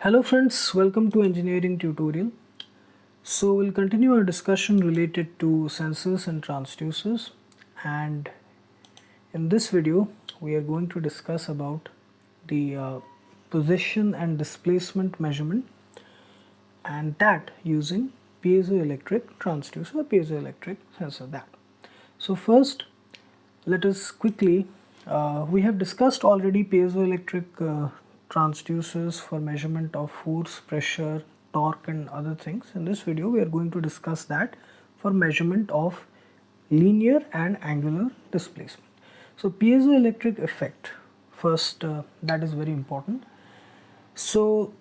Hello friends, welcome to engineering tutorial. So we'll continue our discussion related to sensors and transducers, and in this video we are going to discuss about the position and displacement measurement, and that using piezoelectric transducer, piezoelectric sensor. That so first let us quickly we have discussed already piezoelectric transducers for measurement of force, pressure, torque and other things. In this video we are going to discuss that for measurement of linear and angular displacement. So piezoelectric effect first, that is very important. So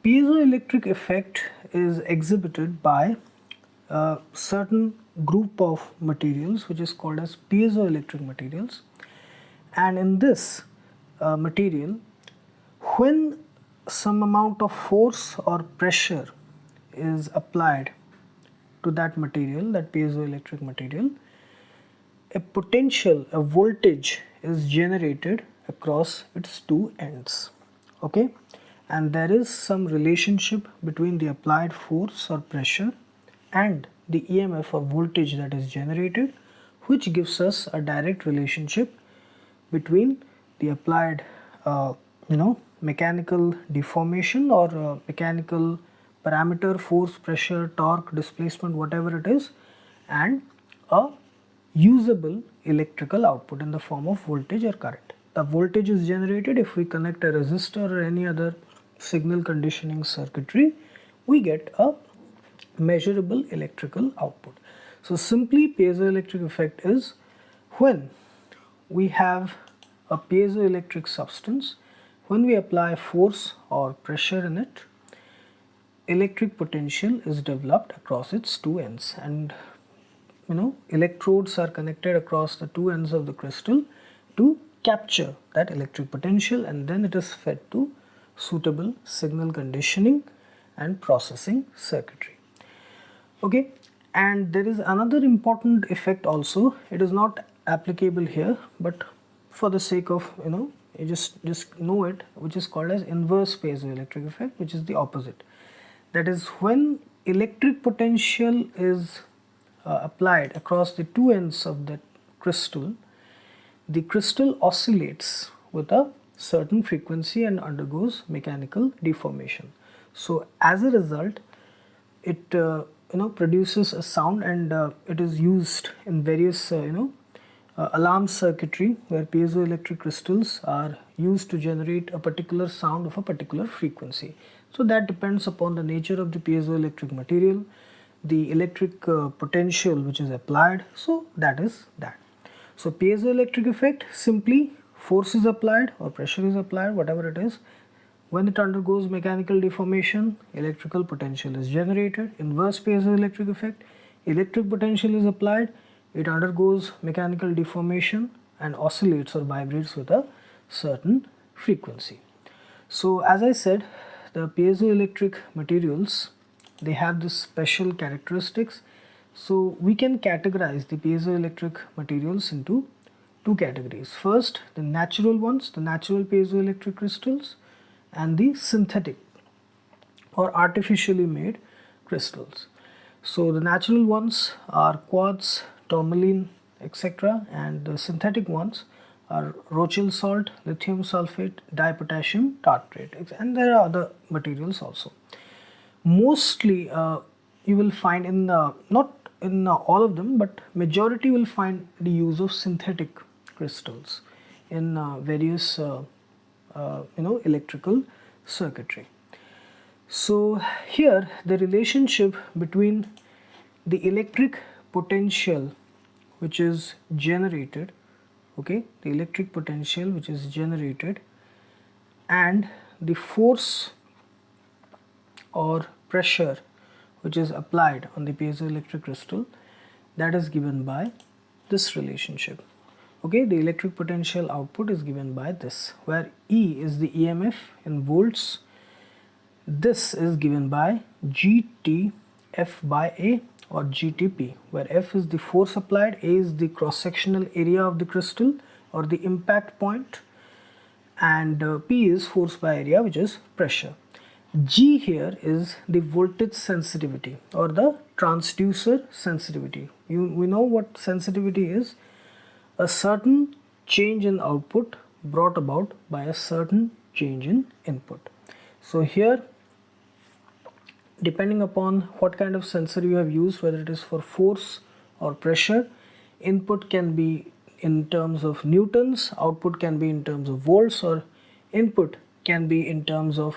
piezoelectric effect is exhibited by a certain group of materials which is called as piezoelectric materials, and in this material, when some amount of force or pressure is applied to that material, that piezoelectric material, a potential, a voltage is generated across its two ends. Okay, and there is some relationship between the applied force or pressure and the EMF or voltage that is generated, which gives us a direct relationship between the applied mechanical deformation or mechanical parameter, force, pressure, torque, displacement, whatever it is, and a usable electrical output in the form of voltage or current. The voltage is generated if we connect a resistor or any other signal conditioning circuitry, we get a measurable electrical output. So simply piezoelectric effect is when we have a piezoelectric substance, when we apply force or pressure in it, electric potential is developed across its two ends, and electrodes are connected across the two ends of the crystal to capture that electric potential, and then it is fed to suitable signal conditioning and processing circuitry. Okay, and there is another important effect also. It is not applicable here, but for the sake of you just know it, which is called as inverse piezoelectric effect, which is the opposite. That is, when electric potential is applied across the two ends of that crystal, the crystal oscillates with a certain frequency and undergoes mechanical deformation. So as a result, it produces a sound, and it is used in various alarm circuitry where piezoelectric crystals are used to generate a particular sound of a particular frequency. So that depends upon the nature of the piezoelectric material, the electric potential which is applied. So that is that. So piezoelectric effect, simply force is applied or pressure is applied, whatever it is. When it undergoes mechanical deformation, electrical potential is generated. Inverse piezoelectric effect, electric potential is applied, it undergoes mechanical deformation and oscillates or vibrates with a certain frequency. So as I said, the piezoelectric materials, they have this special characteristics. So we can categorize the piezoelectric materials into two categories. First, the natural ones, the natural piezoelectric crystals, and the synthetic or artificially made crystals. So the natural ones are quartz, tourmaline, etc., and the synthetic ones are rochelle salt, lithium sulfate, dipotassium tartrate, and there are other materials also. Mostly you will find in not in all of them, but majority will find the use of synthetic crystals in various electrical circuitry. So here the relationship between the electric potential which is generated, okay, the electric potential which is generated and the force or pressure which is applied on the piezoelectric crystal, that is given by this relationship. Okay, the electric potential output is given by this, where E is the EMF in volts. This is given by GTF by A or GTP, where F is the force applied, A is the cross-sectional area of the crystal or the impact point, and P is force by area, which is pressure. G here is the voltage sensitivity or the transducer sensitivity. We know what sensitivity is: a certain change in output brought about by a certain change in input. So here, depending upon what kind of sensor you have used, whether it is for force or pressure, input can be in terms of newtons, output can be in terms of volts, or input can be in terms of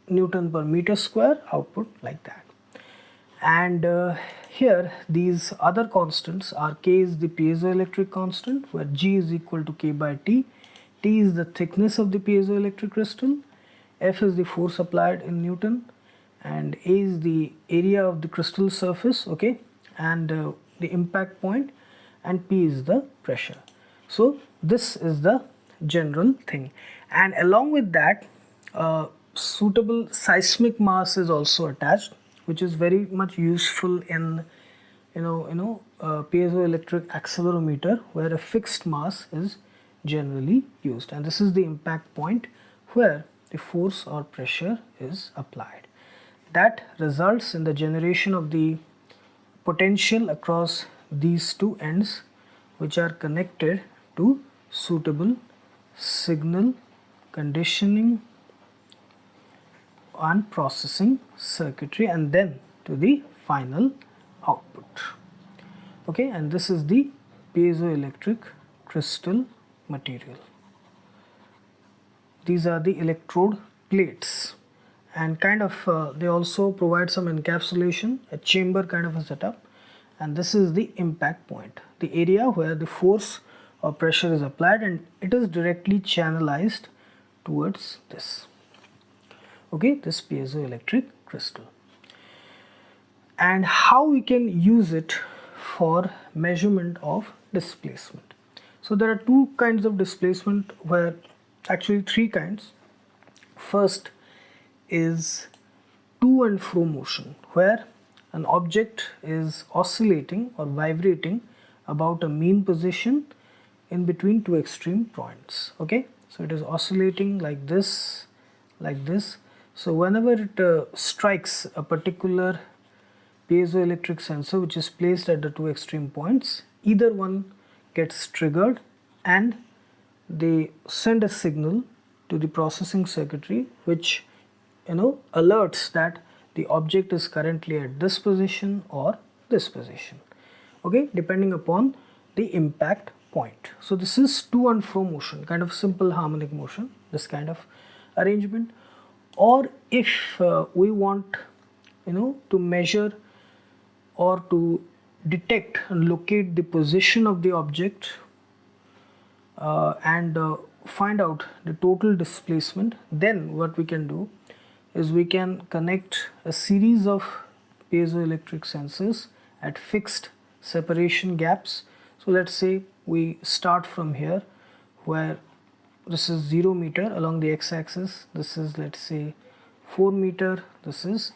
Newton per meter square, output like that. And here these other constants are: K is the piezoelectric constant, where G is equal to K by T. T is the thickness of the piezoelectric crystal. F is the force applied in Newton, and A is the area of the crystal surface, okay, and the impact point, and P is the pressure. So this is the general thing, and along with that, suitable seismic mass is also attached, which is very much useful in piezoelectric accelerometer, where a fixed mass is generally used, and this is the impact point where the force or pressure is applied. That results in the generation of the potential across these two ends, which are connected to suitable signal conditioning and processing circuitry, and then to the final output. Okay, and this is the piezoelectric crystal material. These are the electrode plates, and kind of they also provide some encapsulation, a chamber kind of a setup, and this is the impact point, the area where the force or pressure is applied, and it is directly channelized towards this, okay, this piezoelectric crystal. And how we can use it for measurement of displacement. So there are two kinds of displacement, where actually three kinds. First is to and fro motion, where an object is oscillating or vibrating about a mean position in between two extreme points, okay. So it is oscillating like this, like this. So whenever it strikes a particular piezoelectric sensor which is placed at the two extreme points, either one gets triggered and they send a signal to the processing circuitry, which alerts that the object is currently at this position or this position, okay, depending upon the impact point. So this is to and fro motion, kind of simple harmonic motion, this kind of arrangement. Or if we want to measure or to detect and locate the position of the object and find out the total displacement, then what we can do is we can connect a series of piezoelectric sensors at fixed separation gaps. So let's say we start from here, where this is 0 meter along the x-axis, this is, let's say, 4 meter, this is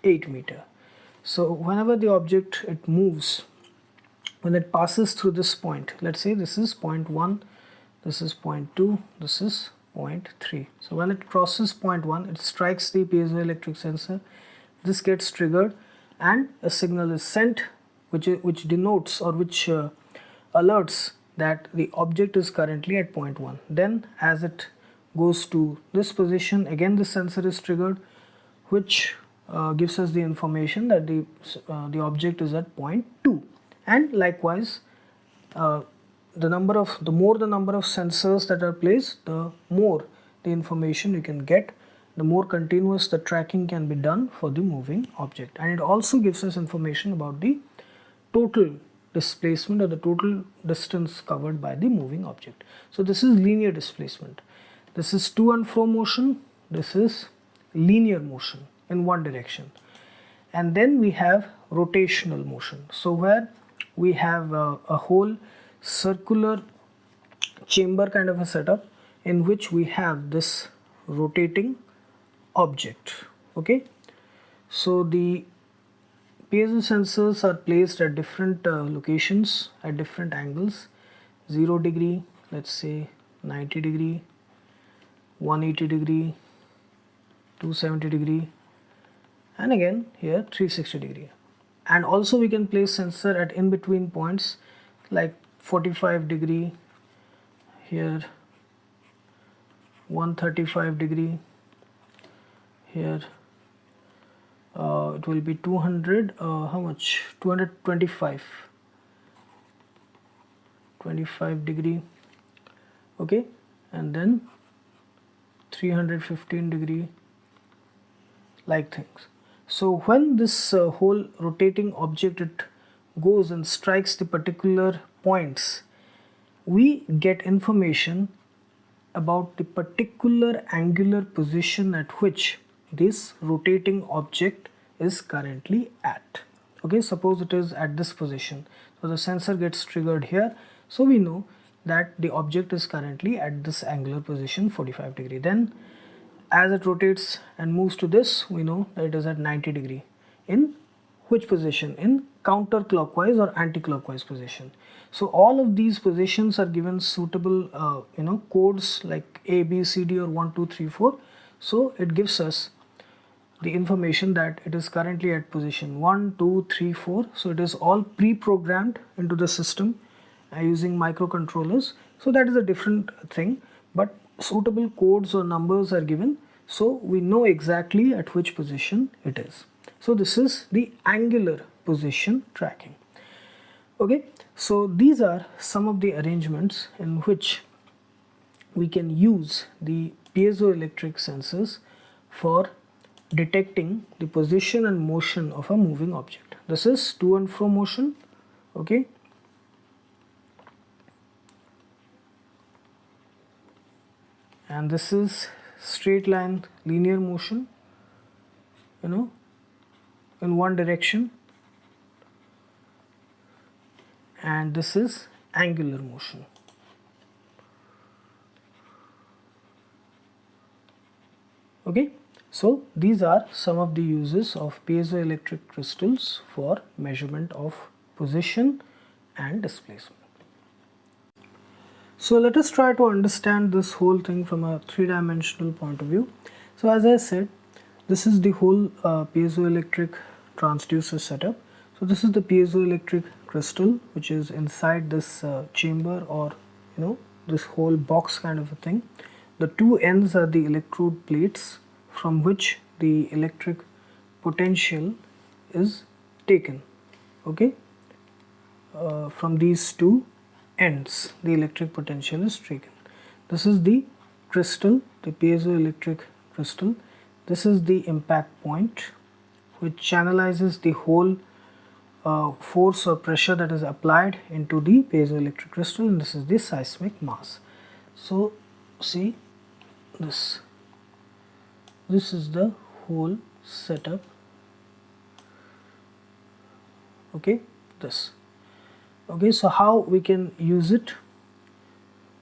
8 meter. So whenever the object it moves, when it passes through this point, let's say this is point 1, this is point 2, this is point 3. So when it crosses point 1, it strikes the piezoelectric sensor, this gets triggered and a signal is sent which denotes or which alerts that the object is currently at point 1. Then as it goes to this position, again the sensor is triggered, which gives us the information that the object is at point 2. And likewise, the more the number of sensors that are placed, the more the information you can get, the more continuous the tracking can be done for the moving object. And it also gives us information about the total displacement or the total distance covered by the moving object. So this is linear displacement. This is to and fro motion, this is linear motion in one direction. And then we have rotational motion. So where we have a whole circular chamber kind of a setup in which we have this rotating object, okay. So the piezo sensors are placed at different locations at different angles, 0 degree, let's say 90 degree, 180 degree, 270 degree, and again here 360 degree. And also we can place sensor at in between points like 45 degree, here 135 degree, here it will be 200, how much, 225, 25 degree, okay, and then 315 degree, like things. So when this whole rotating object, it goes and strikes the particular points, we get information about the particular angular position at which this rotating object is currently at. Okay, suppose it is at this position, so the sensor gets triggered here, so we know that the object is currently at this angular position 45 degree. Then as it rotates and moves to this, we know that it is at 90 degree. In which position? In counterclockwise or anti-clockwise position. So all of these positions are given suitable codes like A, B, C, D, or 1, 2, 3, 4. So it gives us the information that it is currently at position 1, 2, 3, 4. So it is all pre-programmed into the system using microcontrollers. So that is a different thing, but suitable codes or numbers are given, so we know exactly at which position it is. So this is the angular position tracking. Okay, so these are some of the arrangements in which we can use the piezoelectric sensors for detecting the position and motion of a moving object. This is to and fro motion, okay, and this is straight line linear motion, in one direction, and this is angular motion. Okay, so these are some of the uses of piezoelectric crystals for measurement of position and displacement. So let us try to understand this whole thing from a three-dimensional point of view. So as I said, this is the whole piezoelectric transducer setup. So this is the piezoelectric crystal which is inside this chamber, or this whole box kind of a thing. The two ends are the electrode plates from which the electric potential is taken. Okay, from these two ends the electric potential is taken. This is the crystal, the piezoelectric crystal. This is the impact point which channelizes the whole force or pressure that is applied into the piezoelectric crystal, and this is the seismic mass. So see this is the whole setup. Okay, this. Okay, so how we can use it?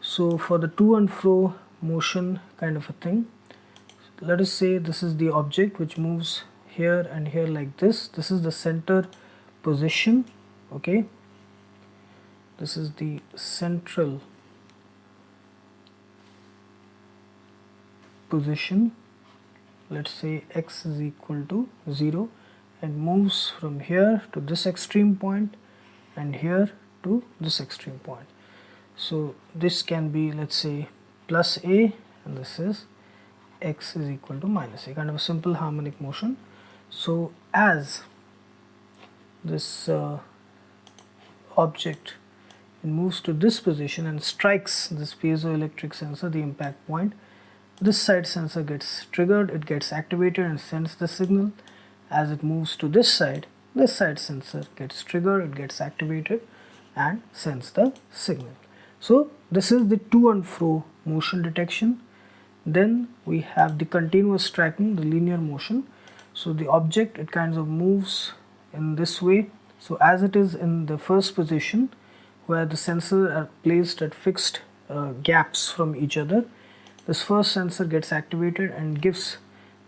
So for the to and fro motion kind of a thing, let us say this is the object which moves here and here like this. This is the center position. Okay, this is the central position. Let's say x is equal to 0, and moves from here to this extreme point and here to this extreme point. So this can be, let's say, plus a, and this is x is equal to minus a, kind of a simple harmonic motion. So as this object moves to this position and strikes this piezoelectric sensor, the impact point, this side sensor gets triggered, it gets activated and sends the signal. As it moves to this side sensor gets triggered, it gets activated and sends the signal. So this is the to and fro motion detection. Then we have the continuous tracking, the linear motion. So the object, it kind of moves in this way. So as it is in the first position where the sensors are placed at fixed gaps from each other, this first sensor gets activated and gives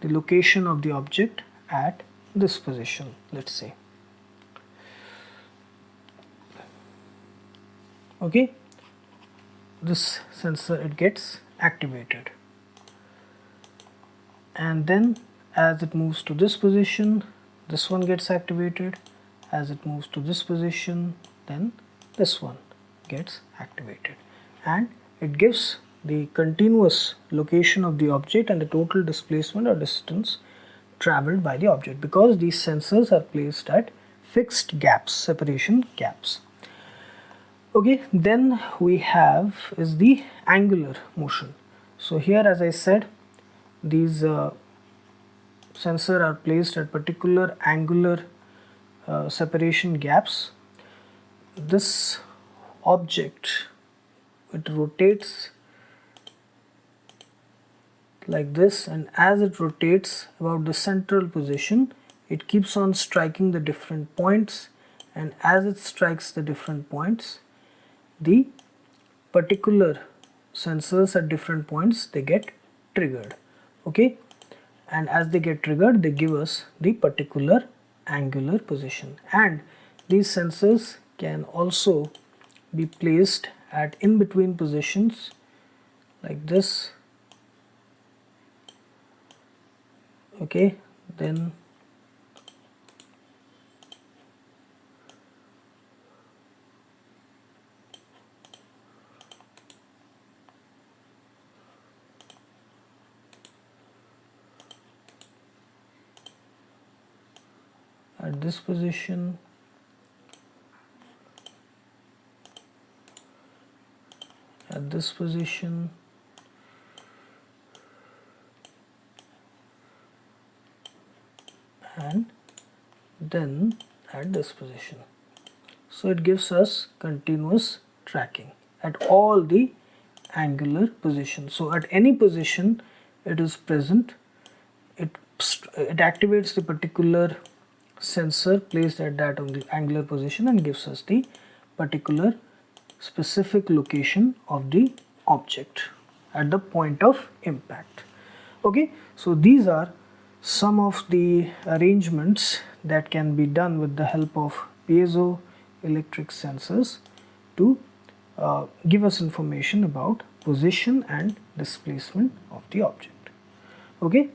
the location of the object at this position, let's say. Okay, this sensor, it gets activated, and then as it moves to this position, this one gets activated. As it moves to this position, then this one gets activated, and it gives the continuous location of the object and the total displacement or distance traveled by the object, because these sensors are placed at fixed gaps, separation gaps. Okay, then we have is the angular motion. So here, as I said, these sensors are placed at particular angular separation gaps. This object, it rotates like this, and as it rotates about the central position, it keeps on striking the different points, and as it strikes the different points, the particular sensors at different points, they get triggered. Okay, and as they get triggered, they give us the particular angular position. And these sensors can also be placed at in between positions like this. Okay, then at this position, at this position, and then at this position. So it gives us continuous tracking at all the angular positions. So at any position it is present, it activates the particular sensor placed at that on the angular position and gives us the particular specific location of the object at the point of impact. Okay, so these are some of the arrangements that can be done with the help of piezoelectric sensors to give us information about position and displacement of the object. Okay,